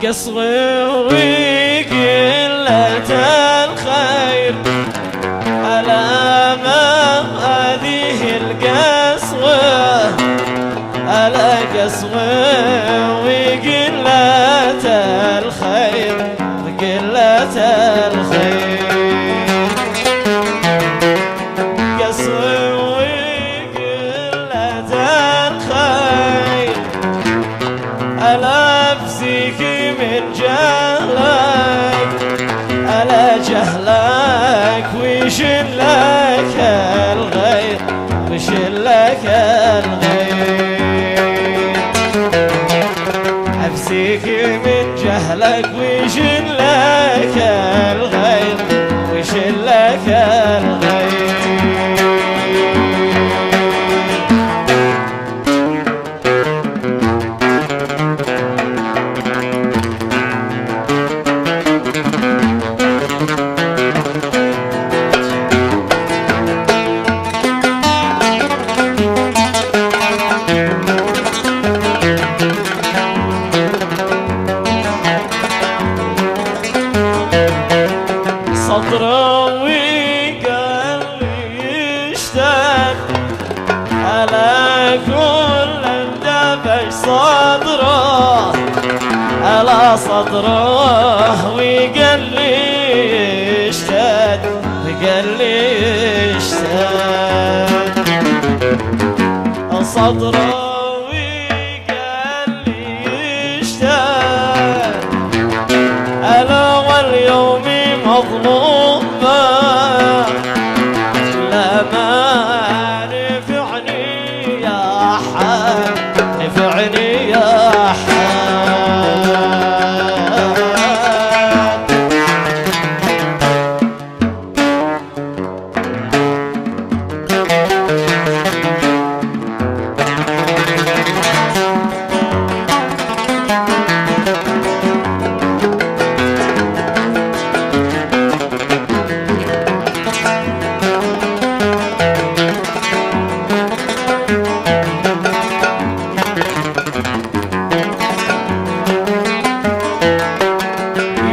قصغي وقلة الخير على ما هذه القصوى على قصغي وقلة الخير قلة الخير قصغي وقلة الخير على أفزيك من جهلك على جهلك ويشلك الغير ويشلك الغير أفزيك من جهلك ويشلك الغير ويشلك الغير صدره وقلبي يشتاق على كل اندبش صدره على صدره وقلبي يشتاق وقلبي يشتاق صدره وقلبي يشتاق على واليوم مظلوم لا ما نفعني يا حال نفعني يا حال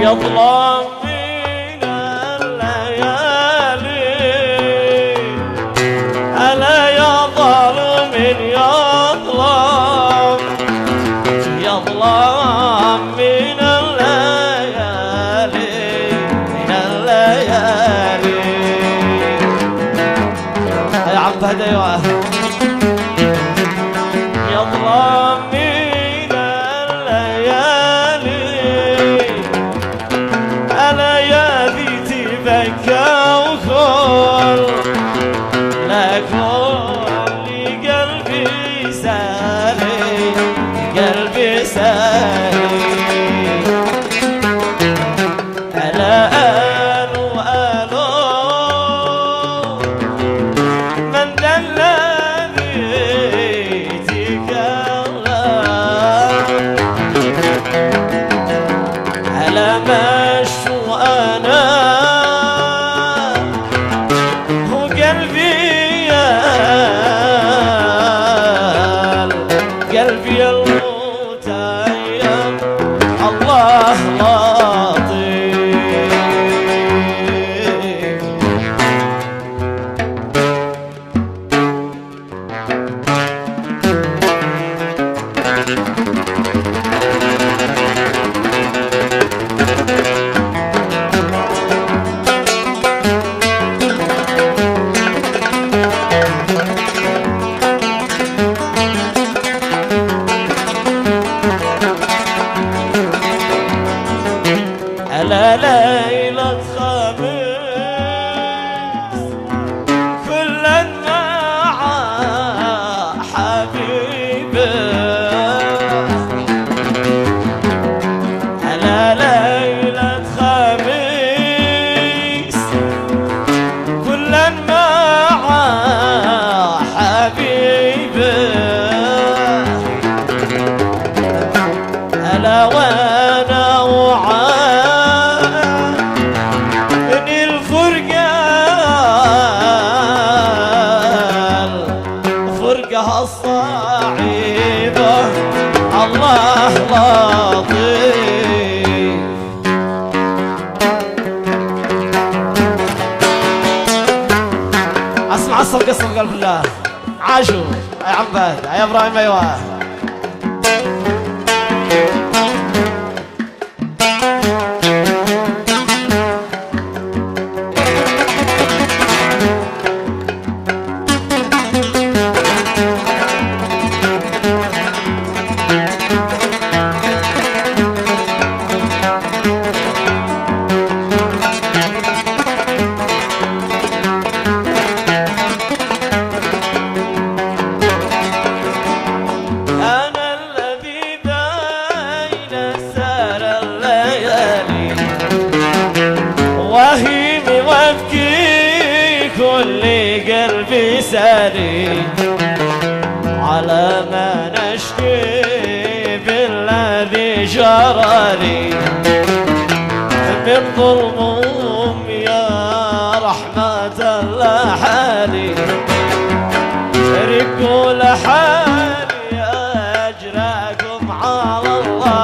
يظلم من الليالي ألا يظلم يظلم يظلم من الليالي من الليالي يا عم فهد ايوه يظلم من الليالي ألا يا ذي تبكى وكل لا كل قلبي سالي قلبي سالي ألا ألو ألو من ذا الذي تكلم ألا مشوا أنا هو قلبي قلبي المتيم الله لطيف على ليلة خميس كلا مع حبيبه على ليلة خميس كلا مع حبيبه ألا وانا الصعيبة الله لطيف قصة بقلب الله عاشوا يا عم فهد يا ابراهيم ايوه. قلبي ساري على ما نشكي بالذي جرالي من ظلمهم يا رحمة الله حالي رقوا لحالي أجراكم على الله.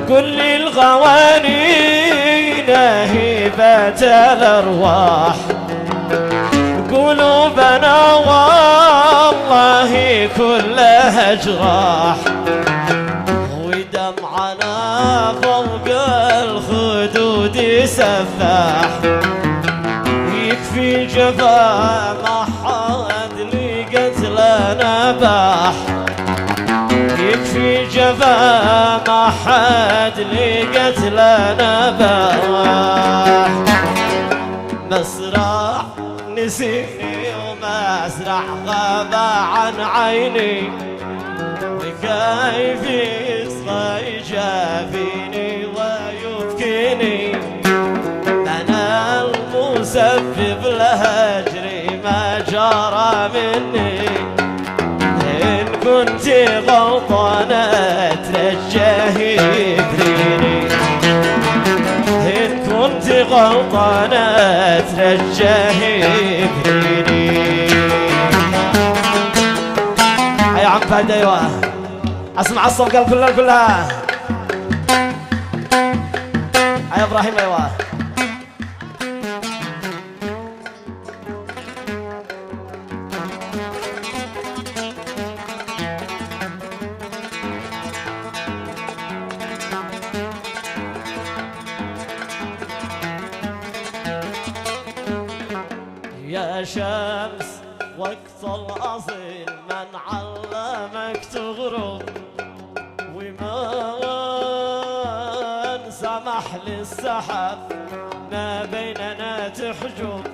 كل الغوانين هبة الأرواح قلوبنا والله كلها جراح ودمعنا فوق الخدود سفاح يكفي جفا ما حد لقتلنا باح يكفي جفا ما حد لقتلنا باح. مسرح نسيني ومسرح غاب عن عيني وكيف يصغى يجافيني ويبكيني أنا المسبب لهجري ما جرى مني إن كنت غلطانة ترجعي بريني إن كنت غلطانة ترجعي بريني. يا عم فهد ايوه اسمع الصفقة كلها يا ابراهيم ايوه. يا شمس وقت الأصيل من علمك تغرب ومن سمح للسحاب ما بيننا تحجب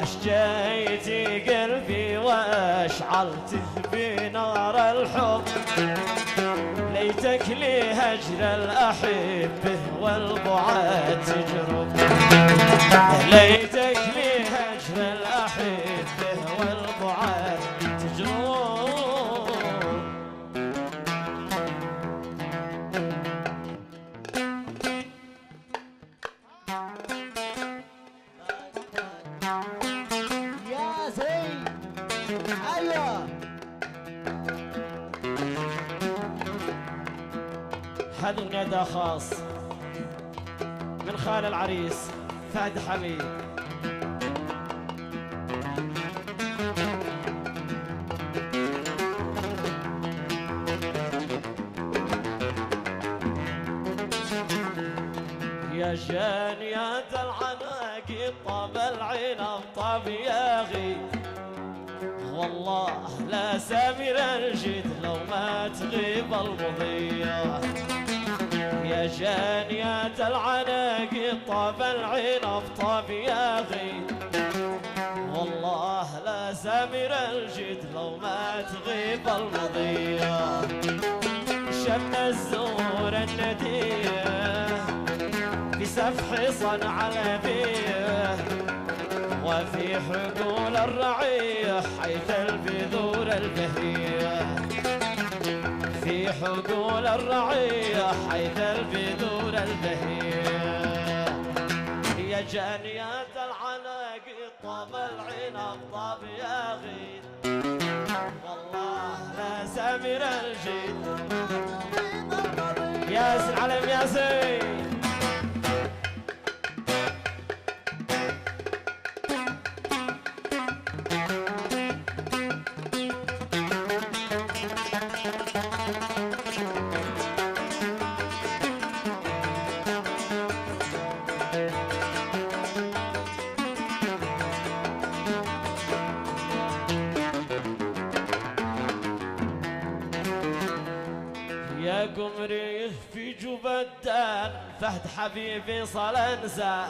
أشجيتي قلبي وأشعلته بنار الحب ليتك لي هجر الأحبة والبعاد تجرب ليتك لي هجر الأحبة والبعاد تجرب. يا زين ايوه هذا ندى خاص من خال العريس فهد حميد. يا جانية العناقي طاب العنب طاب ياغي والله لا سامر الجد لو ما تغيب المضية. يا جانية العناقي طاب العنب طاب ياغي والله لا سامر الجد لو ما تغيب المضية. شم الزور النديه بسفح صنع الأبيه وفي حقول الرعية حيث البذور البهية في حقول الرعية حيث البذور البهية. يا جانيات العناق طاب العنب طاب يا غيث والله لا سامر الجيد ياسين علم ياسين يا قمري في جوب الدار فهد حبيبي صلنسى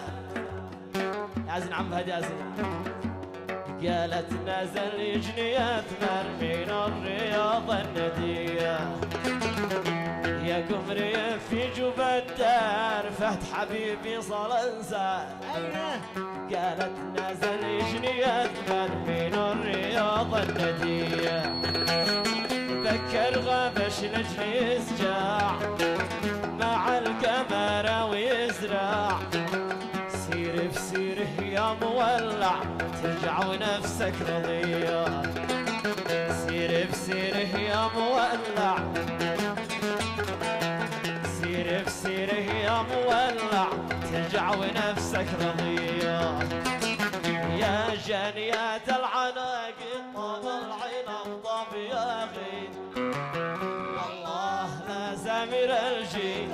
يازن عم فهد يازن قالت نزل يجنيات مرمين الرياض الندية يا قمري في جوب الدار فهد حبيبي صلنسى قالت نزل يجنيات مرمين الرياض الندية ذكر غابش لجل يسجع مع القمر ويزرع سير في سيره يا مولع ترجع ونفسك رضية سير في سيره يا مولع سير في سيره يا مولع ترجع ونفسك رضية يا جنيات العناقد طاب العنب طاب يا غيث والله لا زامر الجيل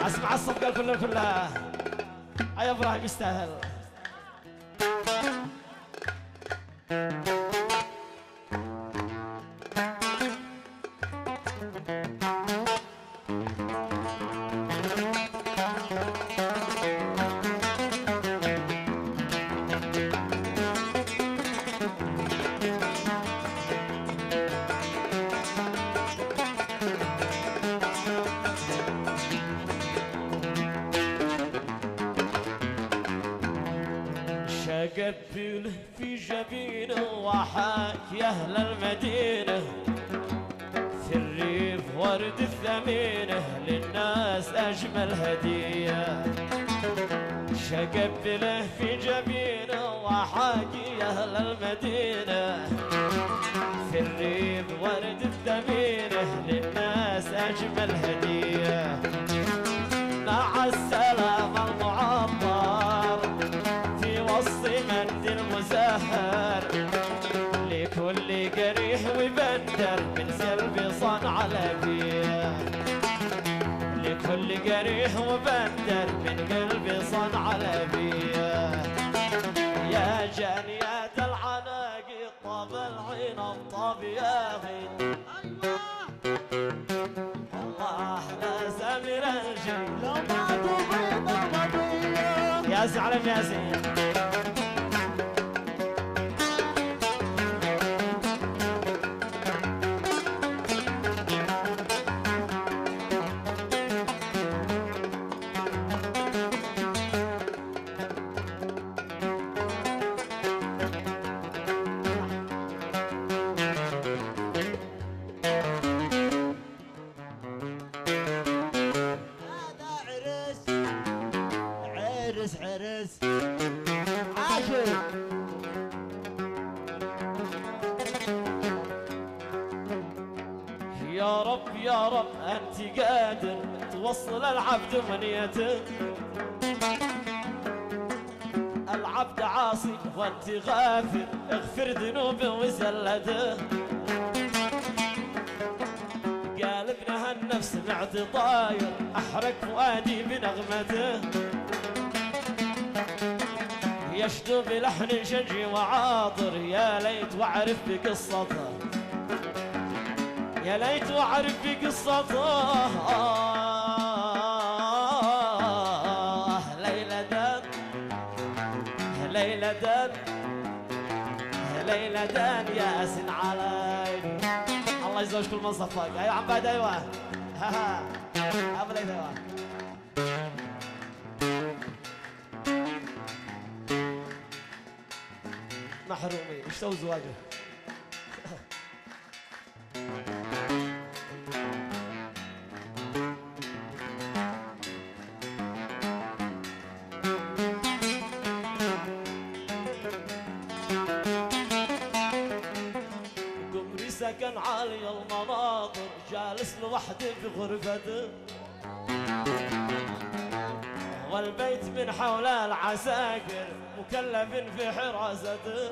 اسمع الصفقة كلها يا ابراهيم يستاهل قبله في جبينه وحاك يا اهل المدينه في الريف ورد الثمينه للناس اجمل هديه شقبله في جبينه وحاك يا اهل المدينه في الريف ورد الثمينه للناس اجمل هديه مع السلامه المعطر في وسط مد المزهر لكل قريح وبندر من سلب صنع الأبيه لكل قريح وبندر من قلب صنع الأبيه يا جانيات العناقد طاب العنب طاب يا غيث الله لا سامر الجيل لو ما تبيض الربيع ياسين علم ياسين عرس عاشق يا رب يا رب أنت قادر توصل العبد منيته العبد عاصي وأنت غافر اغفر ذنوبه وزلته قالبنا هالنفس سمعت طاير أحرق فؤادي بنغمته يشدو بلحن شجي وعاطر يا ليت واعرف بقصته يا ليت واعرف بقصته ليلى دان ليلى دان ليلى دان ياسين علي الله يزوج كل من صفاك ايوه عم بعد ايوه ها ابو ليلى ايوه محرومين ايش سووا زواجه سكن عالي المناظر، جالس لوحدي في غرفته، والبيت من حول العساكر مكلف في حراسته،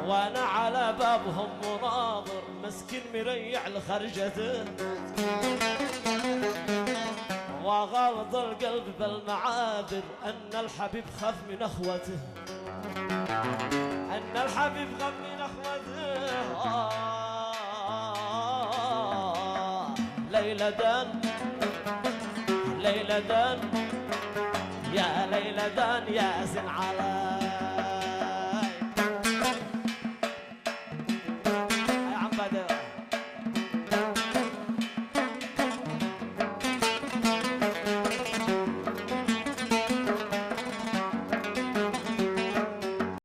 وانا على بابهم مناظر مسكين مريع لخرجته، وغالط القلب بالمعابر ان الحبيب خاف من اخوته، ان الحبيب خاف من اخوته. ليلى دان ليلى دان يا ليلى دان يا زين على